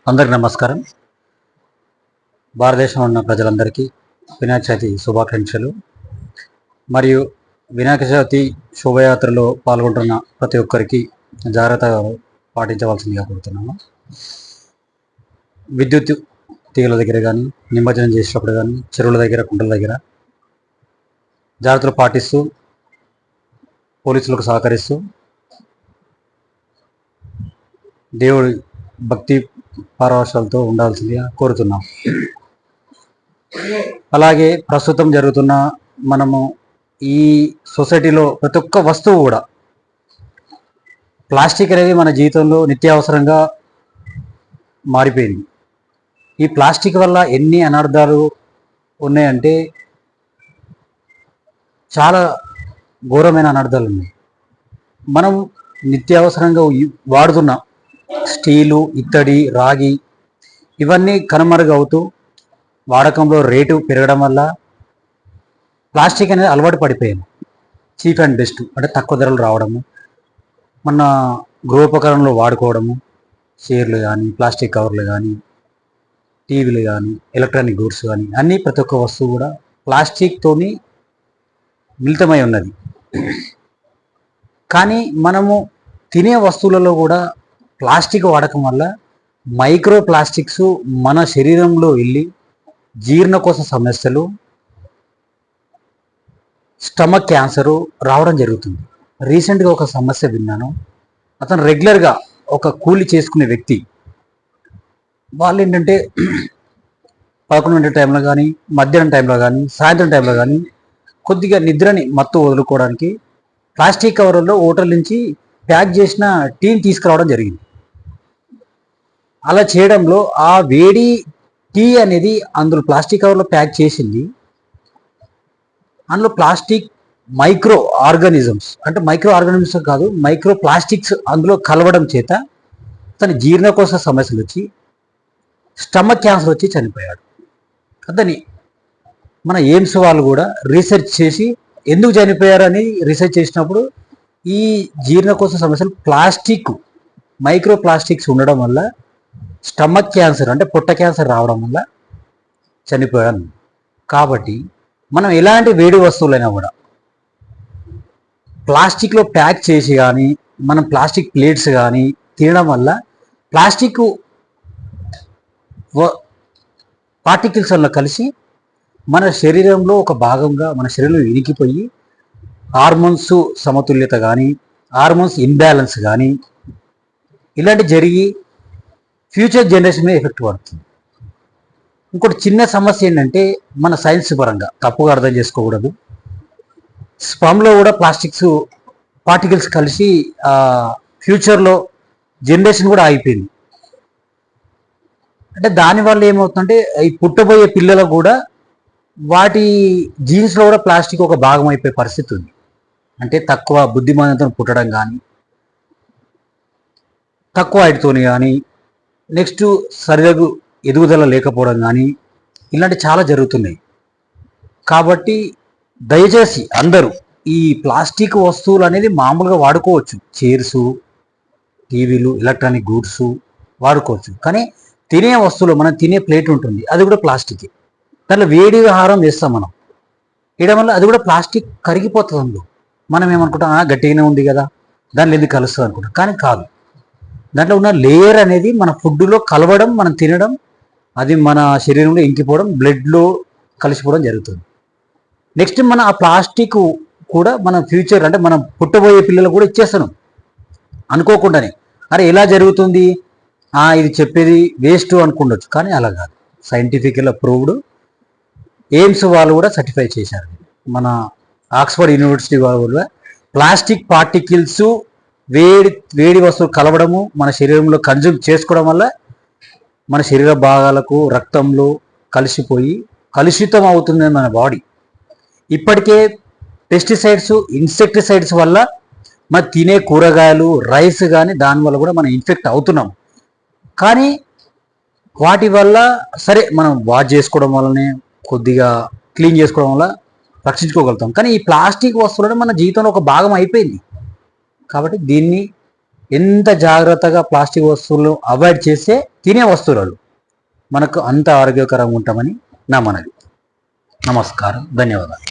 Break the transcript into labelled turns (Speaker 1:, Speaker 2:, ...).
Speaker 1: అందరికి నమస్కారం. భారతదేశంలో ఉన్న ప్రజలందరికీ వినాయక చవితి శుభాకాంక్షలు. మరియు వినాయక చవితి శోభయాత్రలో పాల్గొంటున్న ప్రతి ఒక్కరికి జాగ్రత్తగా పాటించవలసిందిగా కోరుతున్నాము. విద్యుత్ తీగల దగ్గర కానీ, నిమజ్జనం చేసేటప్పుడు కానీ, చెరువుల దగ్గర, కుంటల దగ్గర జాగ్రత్తలు పాటిస్తూ పోలీసులకు సహకరిస్తూ దేవుడి భక్తి పరవశాలతో ఉండాల్సిందిగా కోరుతున్నాం. అలాగే ప్రస్తుతం జరుగుతున్న మనము ఈ సొసైటీలో ప్రతి ఒక్క వస్తువు కూడా ప్లాస్టిక్ అనేది మన జీవితంలో నిత్యావసరంగా మారిపోయింది. ఈ ప్లాస్టిక్ వల్ల ఎన్ని అనర్థాలు ఉన్నాయంటే చాలా ఘోరమైన అనర్థాలు ఉన్నాయి. మనం నిత్యావసరంగా వాడుతున్న స్టీలు, ఇత్తడి, రాగి ఇవన్నీ కనుమరుగవుతూ వాడకంలో రేటు పెరగడం వల్ల ప్లాస్టిక్ అనేది అలవాటు పడిపోయాము. చీప్ అండ్ బెస్ట్ అంటే తక్కువ ధరలు రావడము, మన గృహోపకరణలో వాడుకోవడము, చైర్లు కానీ, ప్లాస్టిక్ కవర్లు కానీ, టీవీలు కానీ, ఎలక్ట్రానిక్ గూడ్స్ కానీ అన్నీ ప్రతి ఒక్క వస్తువు కూడా ప్లాస్టిక్తోని మిళితమై ఉన్నది. కానీ మనము తినే వస్తువులలో కూడా ప్లాస్టిక్ వాడకం వల్ల మైక్రో ప్లాస్టిక్స్ మన శరీరంలో వెళ్ళి జీర్ణకోశ సమస్యలు, స్టమక్ క్యాన్సరు రావడం జరుగుతుంది. రీసెంట్గా ఒక సమస్య విన్నాను. అతను రెగ్యులర్గా ఒక కూలి చేసుకునే వ్యక్తి, వాళ్ళు ఏంటంటే 11 టైంలో కానీ, మధ్యాహ్నం టైంలో కానీ, సాయంత్రం టైంలో కానీ కొద్దిగా నిద్రని మత్తు వదులుకోవడానికి ప్లాస్టిక్ కవర్లో హోటల్ నుంచి ప్యాక్ చేసిన టీని తీసుకురావడం జరిగింది. అలా చేయడంలో ఆ వేడి టీ అనేది అందులో ప్లాస్టిక్ కవర్లో ప్యాక్ చేసింది. అందులో ప్లాస్టిక్ మైక్రో ఆర్గానిజమ్స్ కాదు, మైక్రో ప్లాస్టిక్స్ అందులో కలవడం చేత తన జీర్ణకోశ సమస్యలు వచ్చి స్టమక్ క్యాన్సర్ వచ్చి చనిపోయాడు. అతని మన ఎయిమ్స్ వాళ్ళు కూడా రీసెర్చ్ చేసి ఎందుకు చనిపోయారని రీసెర్చ్ చేసినప్పుడు ఈ జీర్ణకోశ సమస్యలు ప్లాస్టిక్ మైక్రో ప్లాస్టిక్స్ ఉండడం వల్ల స్టమక్ క్యాన్సర్ అంటే పొట్ట క్యాన్సర్ రావడం వల్ల చనిపోయాను. కాబట్టి మనం ఎలాంటి వేడి వస్తువులైనా కూడా ప్లాస్టిక్లో ప్యాక్ చేసి కానీ, మనం ప్లాస్టిక్ ప్లేట్స్ కానీ తినడం వల్ల ప్లాస్టిక్ పార్టికల్స్ వల్ల కలిసి మన శరీరంలో ఒక భాగంగా మన శరీరంలో ఇనికిపోయి హార్మోన్స్ సమతుల్యత కానీ, హార్మోన్స్ ఇంబ్యాలెన్స్ కానీ ఇలాంటి జరిగి ఫ్యూచర్ జనరేషన్ మీద ఎఫెక్ట్ పడుతుంది. ఇంకోటి చిన్న సమస్య ఏంటంటే మన సైన్స్ పరంగా తప్పుగా అర్థం చేసుకోకూడదు. స్పమ్లో కూడా ప్లాస్టిక్స్ పార్టికల్స్ కలిసి ఫ్యూచర్లో జనరేషన్ కూడా ఆగిపోయింది. అంటే దానివల్ల ఏమవుతుందంటే ఈ పుట్టబోయే పిల్లలకు కూడా వాటి జీన్స్లో కూడా ప్లాస్టిక్ ఒక భాగం అయిపోయే పరిస్థితి ఉంది. అంటే తక్కువ బుద్ధిమానంతో పుట్టడం కానీ, తక్కువ హైట్తోని కానీ, నెక్స్ట్ సరిగ్గా ఎదుగుదల లేకపోవడం కానీ ఇలాంటి చాలా జరుగుతున్నాయి. కాబట్టి దయచేసి అందరూ ఈ ప్లాస్టిక్ వస్తువులు అనేది మామూలుగా వాడుకోవచ్చు. చైర్సు, టీవీలు, ఎలక్ట్రానిక్ గూడ్స్ వాడుకోవచ్చు. కానీ తినే వస్తువులు, మనం తినే ప్లేట్ ఉంటుంది, అది కూడా ప్లాస్టిక్. దాంట్లో వేడి ఆహారం వేస్తాం మనం, వేయడం వల్ల అది కూడా ప్లాస్టిక్ కరిగిపోతుంది. అందులో మనం ఏమనుకుంటాం, గట్టిగానే ఉంది కదా, దాంట్లో ఎందుకు కలుస్తుంది అనుకుంటాం. కానీ కాదు, దాంట్లో ఉన్న లేయర్ అనేది మన ఫుడ్లో కలవడం, మనం తినడం, అది మన శరీరంలో ఇంకిపోవడం, బ్లడ్లో కలిసిపోవడం జరుగుతుంది. నెక్స్ట్ మన ఆ ప్లాస్టిక్ కూడా మన ఫ్యూచర్ అంటే మనం పుట్టబోయే పిల్లలు కూడా ఇచ్చేస్తాను అనుకోకుండానే. అరే ఎలా జరుగుతుంది, ఇది చెప్పేది వేస్ట్ అనుకుండొచ్చు. కానీ అలా కాదు, సైంటిఫికల్ అప్రూవ్డ్. ఎయిమ్స్ వాళ్ళు కూడా సర్టిఫై చేశారు. మన ఆక్స్ఫర్డ్ యూనివర్సిటీ వాళ్ళు కూడా ప్లాస్టిక్ పార్టికల్స్ వేడి వస్తువులు కలవడము, మన శరీరంలో కన్జ్యూమ్ చేసుకోవడం వల్ల మన శరీర భాగాలకు రక్తంలో కలిసిపోయి కలుషితం అవుతుంది మన బాడీ. ఇప్పటికే పెస్టిసైడ్స్, ఇన్సెక్టిసైడ్స్ వల్ల మన తినే కూరగాయలు, రైస్ కానీ దానివల్ల కూడా మనం ఇన్ఫెక్ట్ అవుతున్నాం. కానీ వాటి వల్ల సరే మనం వాష్ చేసుకోవడం వల్లనే, కొద్దిగా క్లీన్ చేసుకోవడం వల్ల రక్షించుకోగలుగుతాం. కానీ ఈ ప్లాస్టిక్ వస్తువులను మన జీవితంలో ఒక భాగం అయిపోయింది. కాబట్టి దీన్ని ఎంత జాగ్రత్తగా ప్లాస్టిక్ వస్తువులను అవాయిడ్ చేస్తే తినే వస్తువులు మనకు అంత ఆరోగ్యకరంగా ఉంటామని నా మనవి. నమస్కారం, ధన్యవాదాలు.